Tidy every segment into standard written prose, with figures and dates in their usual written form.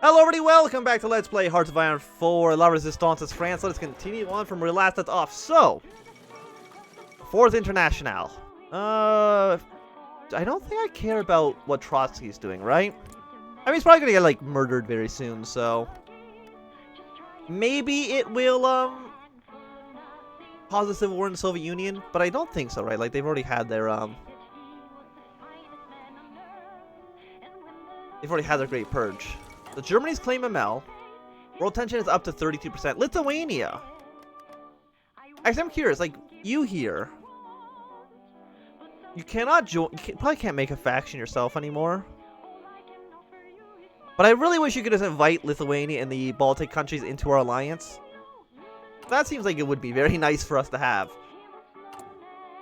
Hello everybody, welcome back to Let's Play Hearts of Iron 4 La Resistance France. Let us continue on from where we last left off. So, 4th International. I don't think I care about what Trotsky's doing, right? I mean, he's probably gonna get, like, murdered very soon, so... maybe it will, cause a civil war in the Soviet Union, but I don't think so, right? Like, they've already had their, they've already had their Great Purge. So Germany's claim ML. World tension is up to 32%. Lithuania. Actually, I'm curious. Like, you here. You cannot join. You probably can't make a faction yourself anymore. But I really wish you could just invite Lithuania and the Baltic countries into our alliance. That seems like it would be very nice for us to have.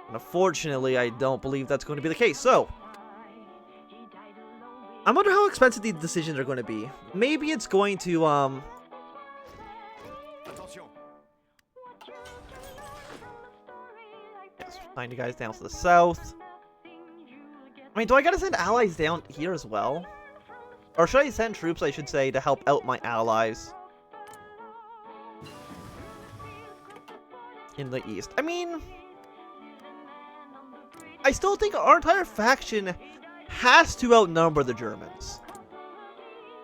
And unfortunately, I don't believe that's going to be the case. So, I wonder how expensive these decisions are going to be. Maybe it's going to, yes, 90 guys down to the south. I mean, do I gotta send allies down here as well? Or should I send troops, I should say, to help out my allies in the east? I mean, I still think our entire faction has to outnumber the Germans.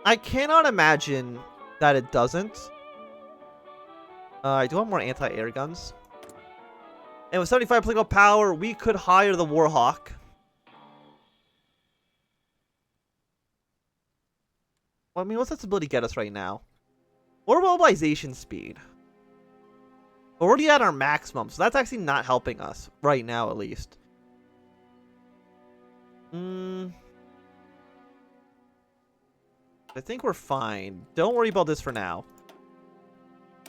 I cannot imagine that it doesn't. I do want more anti-air guns. And with 75 political power, we could hire the Warhawk. Well, I mean, what's that ability get us right now? Or mobilization speed. We're already at our maximum, so that's actually not helping us. Right now, at least. I think we're fine. Don't worry about this for now.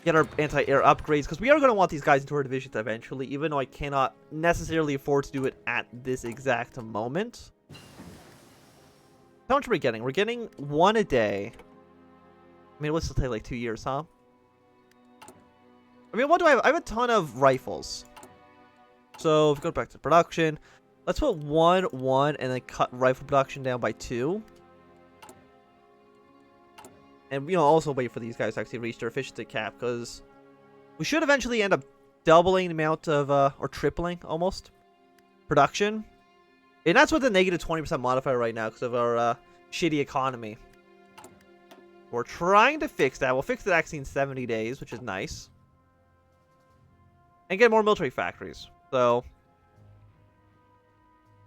Get our anti-air upgrades, because we are going to want these guys into our divisions eventually, even though I cannot necessarily afford to do it at this exact moment. How much are we getting? We're getting 1 a day. I mean, it will still take like 2 years, huh? I mean, what do I have? I have a ton of rifles. So, if we go back to production... let's put 1, 1, and then cut rifle production down by 2. And, you know, also wait for these guys to actually reach their efficiency cap, because we should eventually end up doubling the amount of, or tripling, almost, production. And that's with the negative 20% modifier right now, because of our, shitty economy. We're trying to fix that. We'll fix it actually in 70 days, which is nice. And get more military factories. So...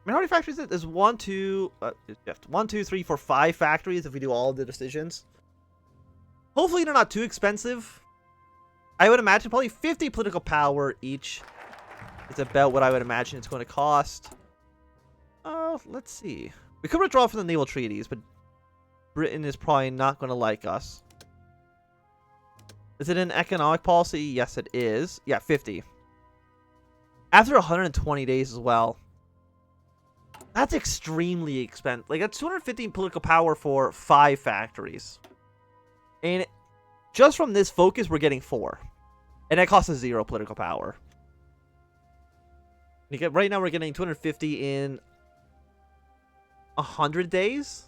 I mean, how many factories is it? There's 1, 2, 3, 4, 5 factories if we do all of the decisions. Hopefully they're not too expensive. I would imagine probably 50 political power each. It's about what I would imagine it's going to cost. Let's see. We could withdraw from the naval treaties, but Britain is probably not going to like us. Is it an economic policy? Yes, it is. Yeah, 50. After 120 days as well. That's extremely expensive. Like, that's 215 political power for 5 factories. And just from this focus, we're getting 4. And that costs us 0 political power. Right now, we're getting 250 in 100 days?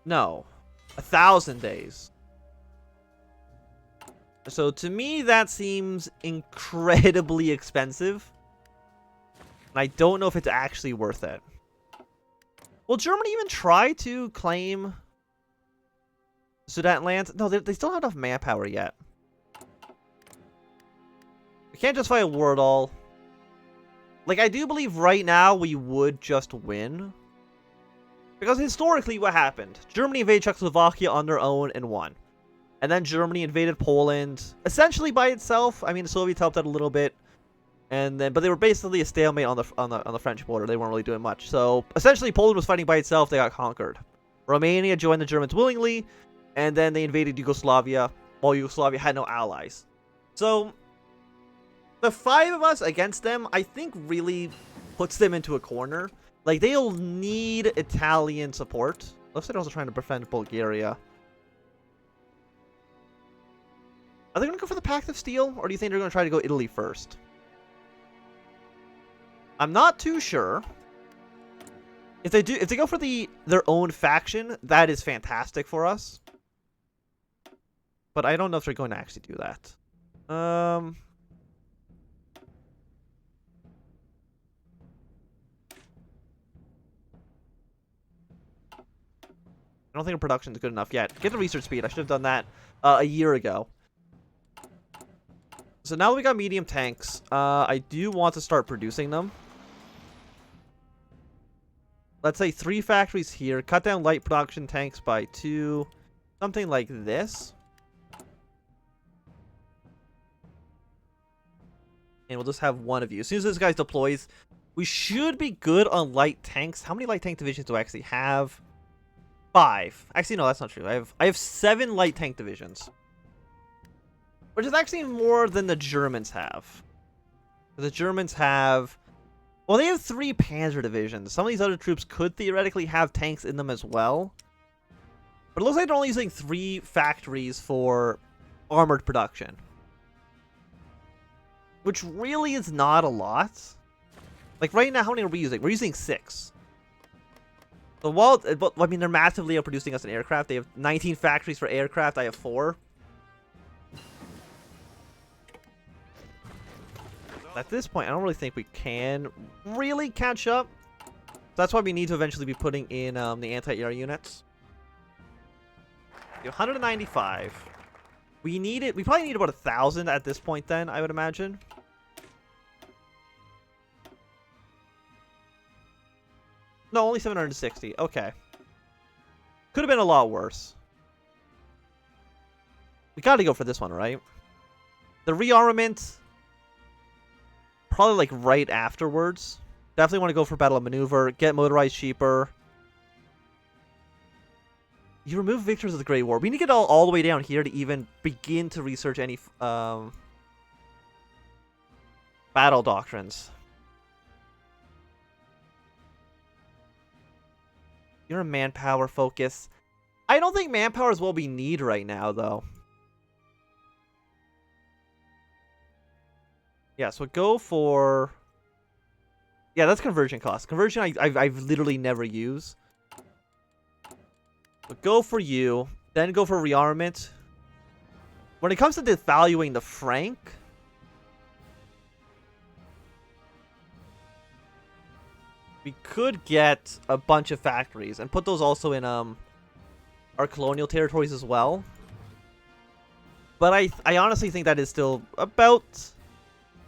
No. 1,000 days. So, to me, that seems incredibly expensive. And I don't know if it's actually worth it. Will Germany even try to claim Sudetenland? No, they still don't have enough manpower yet. We can't just fight a war at all. Like, I do believe right now we would just win. Because historically, what happened? Germany invaded Czechoslovakia on their own and won. And then Germany invaded Poland, essentially by itself. I mean, the Soviets helped out a little bit. And then, but they were basically a stalemate on the French border. They weren't really doing much. So essentially, Poland was fighting by itself. They got conquered. Romania joined the Germans willingly, and then they invaded Yugoslavia, while Yugoslavia had no allies. So the 5 of us against them, I think, really puts them into a corner. Like, they'll need Italian support. Looks like they're also trying to defend Bulgaria. Are they going to go for the Pact of Steel, or do you think they're going to try to go Italy first? I'm not too sure. If they go for their own faction, that is fantastic for us. But I don't know if they're going to actually do that. I don't think the production is good enough yet. Get the research speed. I should have done that a year ago. So now that we got medium tanks, I do want to start producing them. Let's say 3 factories here. Cut down light production tanks by 2. Something like this. And we'll just have one of you. As soon as this guy deploys, we should be good on light tanks. How many light tank divisions do I actually have? 5. Actually, no, that's not true. I have 7 light tank divisions. Which is actually more than the Germans have. The Germans have... Well, they have 3 panzer divisions. Some of these other troops could theoretically have tanks in them as well. But it looks like they're only using 3 factories for armored production. Which really is not a lot. Like, right now, how many are we using? We're using 6. So, while... I mean, they're massively outproducing us in aircraft. They have 19 factories for aircraft. I have 4. At this point, I don't really think we can really catch up. So that's why we need to eventually be putting in the anti-air units. 195. We need it. We probably need about 1,000 at this point then, I would imagine. No, only 760. Okay. Could have been a lot worse. We gotta go for this one, right? The rearmament... Probably like right afterwards. Definitely want to go for battle of maneuver. Get motorized cheaper. You remove victors of the Great War. We need to get all the way down here to even begin to research any battle doctrines. You're a manpower focus. I don't think manpower is what we need right now, though. Yeah, so go for... Yeah, that's conversion cost. Conversion I've literally never used. But go for you. Then go for rearmament. When it comes to devaluing the franc... We could get a bunch of factories and put those also in our colonial territories as well. But I honestly think that is still about...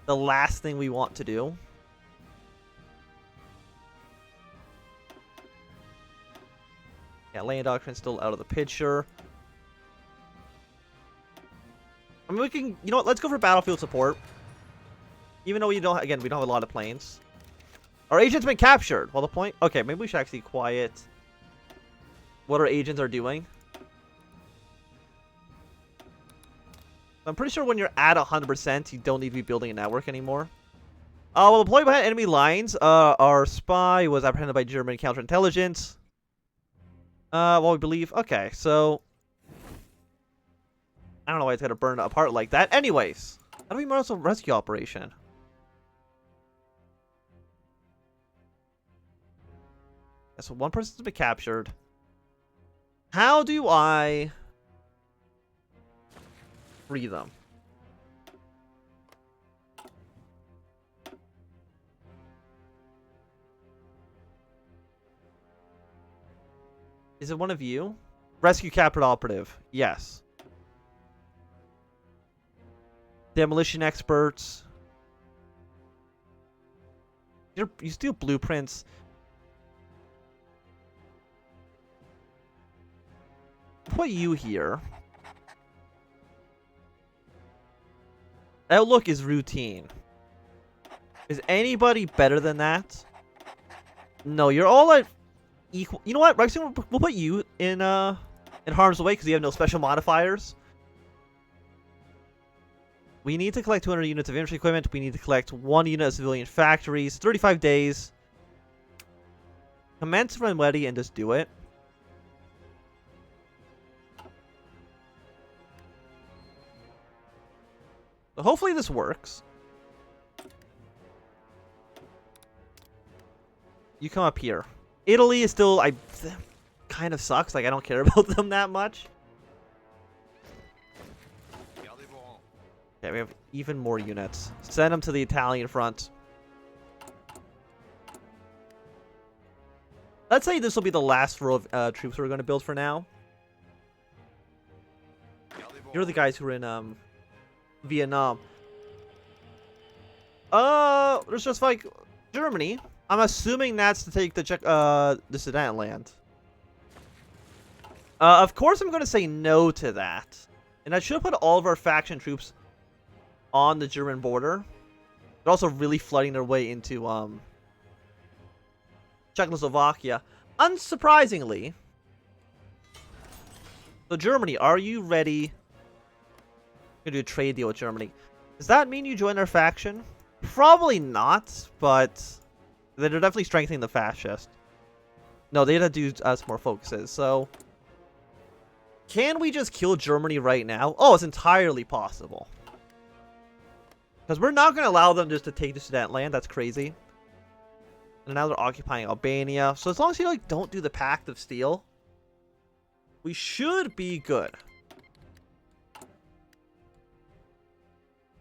the last thing we want to do. Yeah, land doctrine's still out of the picture. I mean, we can... You know what? Let's go for battlefield support. Even though we don't... Again, we don't have a lot of planes. Our agent's been captured. Well, the point... Okay, maybe we should actually quiet what our agents are doing. I'm pretty sure when you're at 100%, you don't need to be building a network anymore. Well, deployed behind enemy lines. Our spy was apprehended by German counterintelligence. Well, we believe... Okay, so... I don't know why it's got to burn apart like that. Anyways, how do we mount a rescue operation? Yeah, so one person's been captured. How do I... free them? Is it one of you? Rescue captured operative. Yes. Demolition experts. You steal blueprints. Put you here. Outlook is routine. Is anybody better than that? No, you're all at equal. You know what? Rexing, we'll put you in harm's way because you have no special modifiers. We need to collect 200 units of infantry equipment. We need to collect 1 unit of civilian factories. 35 days. Commence when ready and just do it. So hopefully this works. You come up here. Italy is still, kind of sucks. Like, I don't care about them that much. Yeah, we have even more units. Send them to the Italian front. Let's say this will be the last row of troops we're going to build for now. You're the guys who are in Vietnam. There's just like Germany. I'm assuming that's to take the Sudetenland. Of course, I'm going to say no to that. And I should put all of our faction troops on the German border. They're also really flooding their way into Czechoslovakia. Unsurprisingly. So Germany, are you ready? I'm going to do a trade deal with Germany. Does that mean you join our faction? Probably not, but they're definitely strengthening the fascist. No, they had to do some more focuses, so... Can we just kill Germany right now? Oh, it's entirely possible. Because we're not going to allow them just to take the Sudetenland. That's crazy. And now they're occupying Albania. So as long as you like don't do the Pact of Steel, we should be good.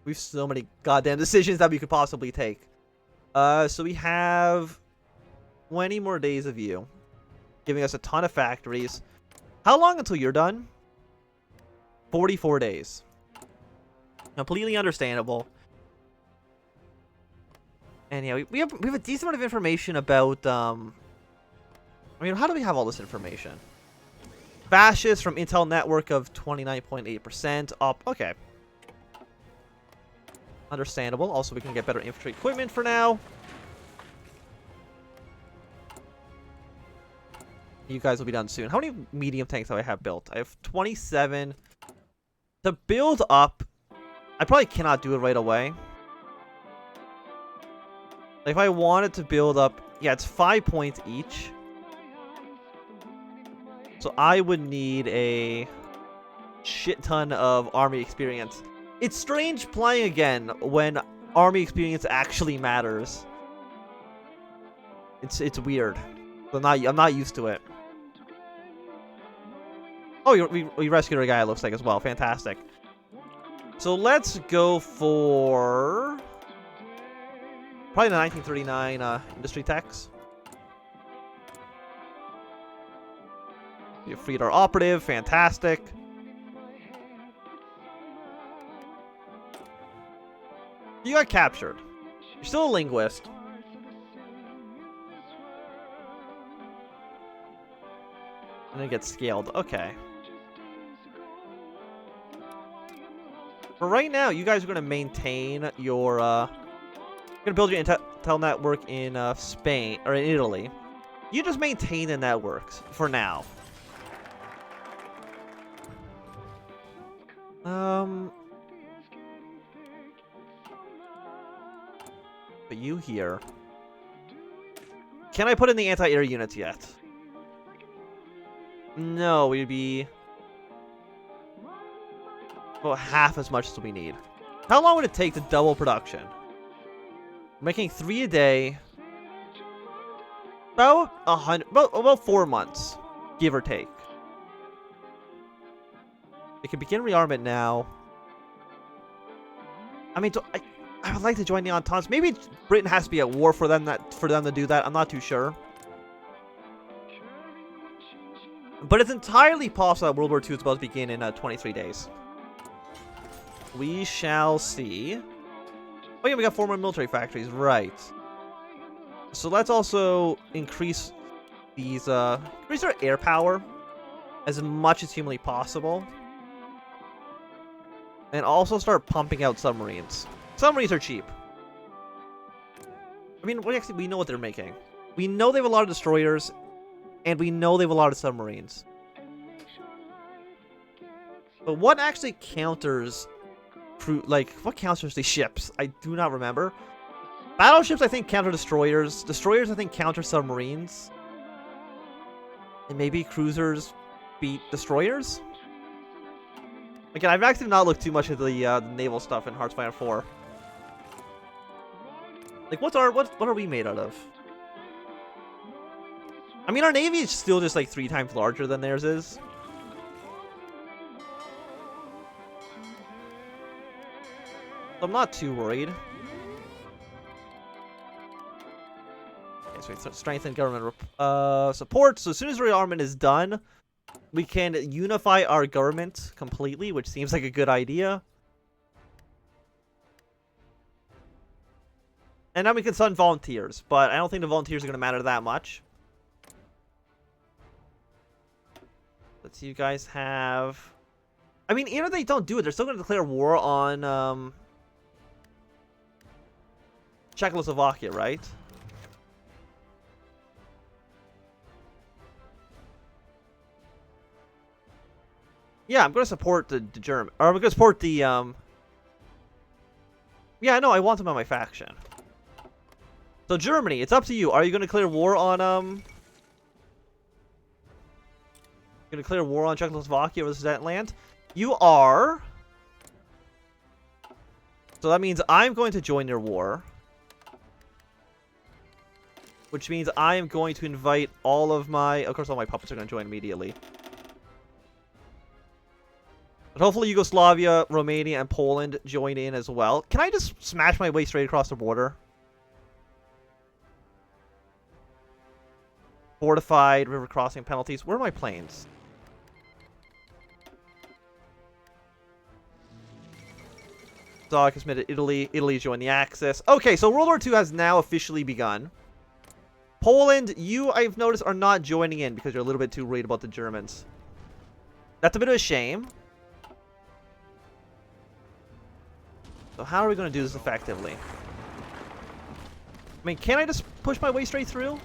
We have so many goddamn decisions that we could possibly take. So we have 20 more days of you, giving us a ton of factories. How long until you're done? 44 days. Completely understandable. And yeah, we have a decent amount of information about I mean, how do we have all this information? Fascists from Intel network of 29.8% up. Okay. Understandable. Also, we can get better infantry equipment for now. You guys will be done soon. How many medium tanks do I have built? I have 27. To build up, I probably cannot do it right away. If I wanted to build up, yeah, it's 5 points each. So I would need a shit ton of army experience. It's strange playing again when army experience actually matters. It's weird. I'm not used to it. Oh, we rescued our guy, it looks like, as well. Fantastic. So let's go for probably the 1939 industry tax. We have freed our operative. Fantastic. You got captured. You're still a linguist. And then get scaled. Okay. For right now, you guys are going to maintain your... you're going to build your Intel network in Spain, or in Italy. You just maintain the networks for now. But you here. Can I put in the anti-air units yet? No, we'd be about half as much as we need. How long would it take to double production? We're making 3 a day. About 100, about 4 months, give or take. We can begin rearmament now. I mean, I would like to join the Entente. Maybe Britain has to be at war for them to do that. I'm not too sure. But it's entirely possible that World War II is about to begin in 23 days. We shall see. Oh yeah, we got 4 more military factories, right? So let's also increase these increase our air power as much as humanly possible. And also start pumping out submarines. Submarines are cheap. I mean, we know what they're making. We know they have a lot of destroyers, and we know they have a lot of submarines. But what actually counters what counters these ships? I do not remember. Battleships, I think, counter destroyers. Destroyers, I think, counter submarines. And maybe cruisers beat destroyers? Again, I've actually not looked too much into the naval stuff in Hearts of 4. Like, what are we made out of? I mean, our navy is still just like 3 times larger than theirs is. So I'm not too worried. Okay, so we strengthen government support. So as soon as rearmament is done, we can unify our government completely, which seems like a good idea. And now we can send volunteers, but I don't think the volunteers are going to matter that much. Let's see, you guys have... I mean, even if they don't do it, they're still going to declare war on Czechoslovakia, right? Yeah, I'm going to support the German... Or I'm going to support the... Yeah, no, I want them on my faction. So Germany, it's up to you. Are you going to declare war on... Going to declare war on Czechoslovakia versus that land? You are. So that means I'm going to join your war. Which means I am going to invite all of my... Of course, all my puppets are going to join immediately. But hopefully Yugoslavia, Romania, and Poland join in as well. Can I just smash my way straight across the border? Fortified, river crossing penalties. Where are my planes? Zog has admitted Italy. Italy joined the Axis. Okay, so World War II has now officially begun. Poland, you, I've noticed, are not joining in because you're a little bit too worried about the Germans. That's a bit of a shame. So how are we going to do this effectively? I mean, can I just push my way straight through?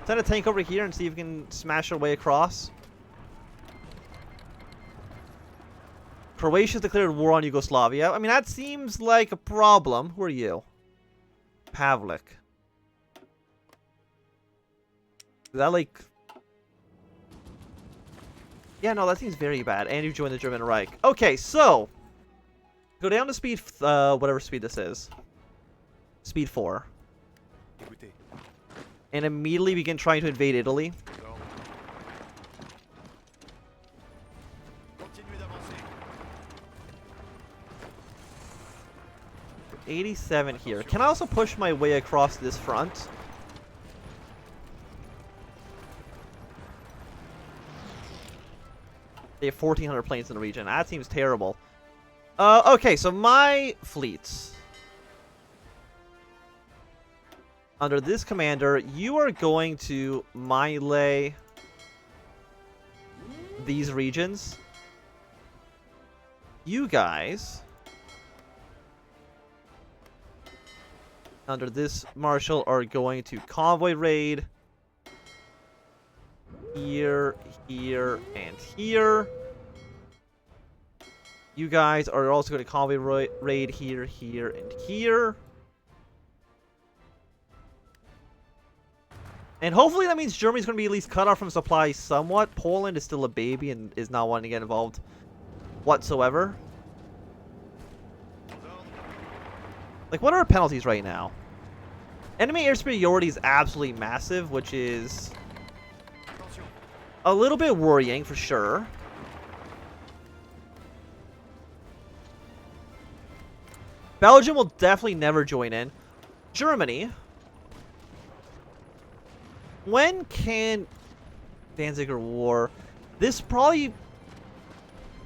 Send a tank over here and see if we can smash our way across. Croatia's declared war on Yugoslavia. I mean, that seems like a problem. Who are you? Pavlik. Is that like... Yeah, no, that seems very bad. And you joined the German Reich. Okay, so... Go down to speed... whatever speed this is. Speed 4. And immediately begin trying to invade Italy. 87 here. Can I also push my way across this front? They have 1,400 planes in the region. That seems terrible. Okay, so my fleets. Under this commander, you are going to melee these regions. You guys, under this marshal, are going to convoy raid here, here, and here. You guys are also going to convoy raid here, here, and here. And hopefully that means Germany's going to be at least cut off from supplies somewhat. Poland is still a baby and is not wanting to get involved whatsoever. Like, what are our penalties right now? Enemy air superiority is absolutely massive, which is a little bit worrying for sure. Belgium will definitely never join in. Germany... When can Danziger War? This probably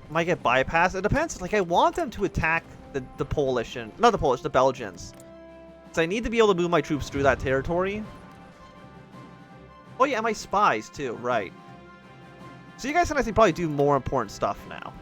might get bypassed. It depends. Like, I want them to attack the Polish and not the Polish, the Belgians. So I need to be able to move my troops through that territory. Oh yeah, and my spies too. Right. So you guys can actually probably do more important stuff now.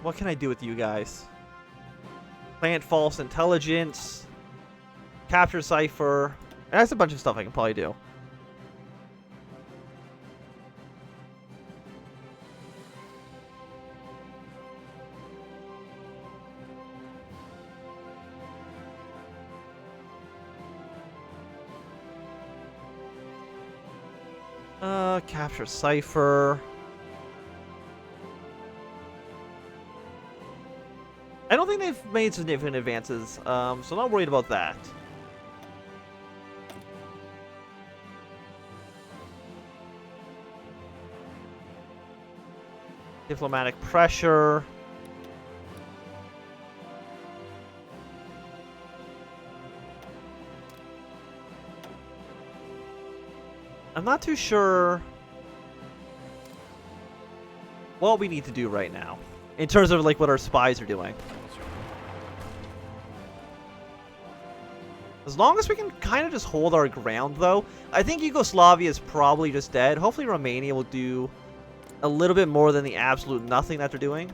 What can I do with you guys? Plant false intelligence. Capture cipher. And that's a bunch of stuff I can probably do. Capture Cipher. I don't think they've made significant advances, so I'm not worried about that. Diplomatic pressure. I'm not too sure what we need to do right now in terms of like what our spies are doing. As long as we can kind of just hold our ground, though. I think Yugoslavia is probably just dead. Hopefully Romania will do a little bit more than the absolute nothing that they're doing.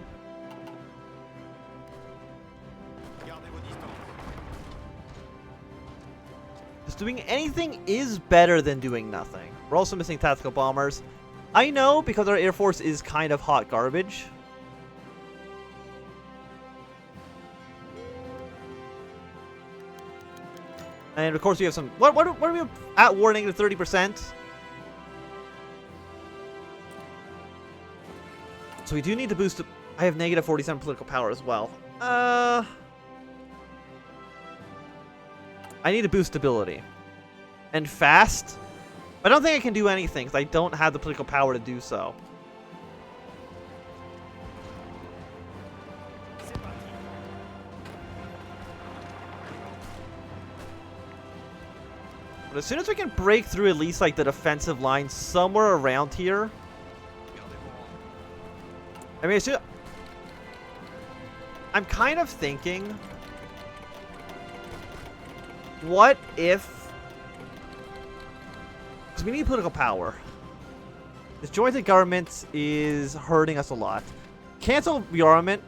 Just doing anything is better than doing nothing. We're also missing tactical bombers. I know, because our Air Force is kind of hot garbage. And of course we have some... What are we at war? Negative 30%? So we do need to boost... I have negative 47 political power as well. I need to boost stability. And fast. I don't think I can do anything, because I don't have the political power to do so. But as soon as we can break through at least like the defensive line somewhere around here. I mean, I'm kind of thinking, what if, because we need political power. This jointed government is hurting us a lot. Cancel rearmament.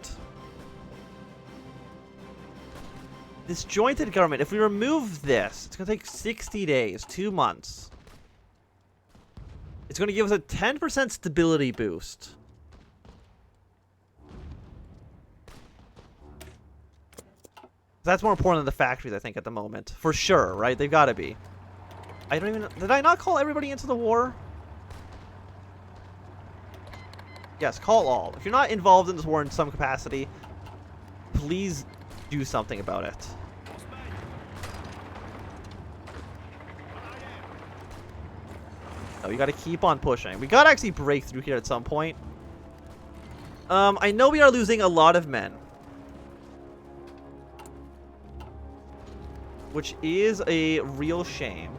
This jointed government, if we remove this, it's going to take 60 days, 2 months. It's going to give us a 10% stability boost. That's more important than the factories, I think, at the moment. For sure, right? They've got to be. I don't even... Did I not call everybody into the war? Yes, call all. If you're not involved in this war in some capacity, please do something about it. No, we got to keep on pushing. We got to actually break through here at some point. I know we are losing a lot of men, which is a real shame.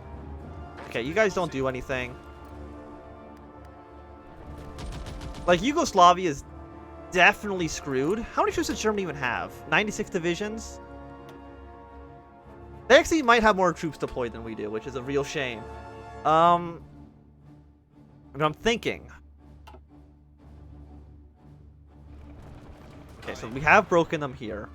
Okay, you guys don't do anything. Like, Yugoslavia is definitely screwed. How many troops does Germany even have? 96 divisions? They actually might have more troops deployed than we do, which is a real shame. I mean, I'm thinking. Okay, so we have broken them here.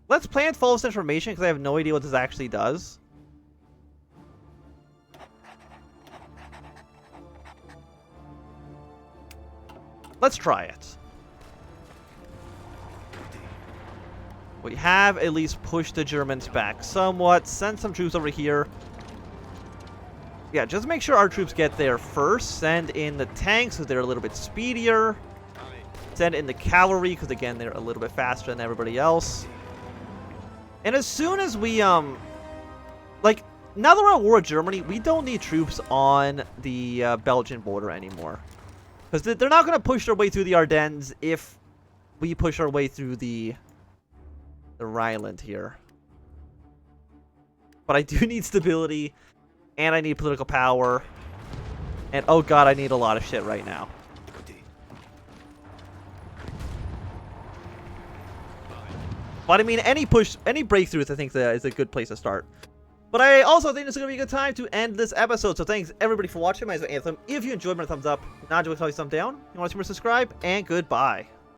Let's plant false information, because I have no idea what this actually does. Let's try it. We have at least pushed the Germans back somewhat. Send some troops over here. Yeah, just make sure our troops get there first. Send in the tanks, because they're a little bit speedier. Send in the cavalry, because again, they're a little bit faster than everybody else. And as soon as we, like, now that we're at war with Germany, we don't need troops on the Belgian border anymore. Because they're not going to push their way through the Ardennes if we push our way through the Rhineland here. But I do need stability, and I need political power. And, oh god, I need a lot of shit right now. But I mean, any breakthroughs, I think, is a good place to start. But I also think this is going to be a good time to end this episode. So thanks, everybody, for watching. My name is Anthem. If you enjoyed, my thumbs up. Not enjoyed, thumbs down. You want to see more, subscribe. And goodbye.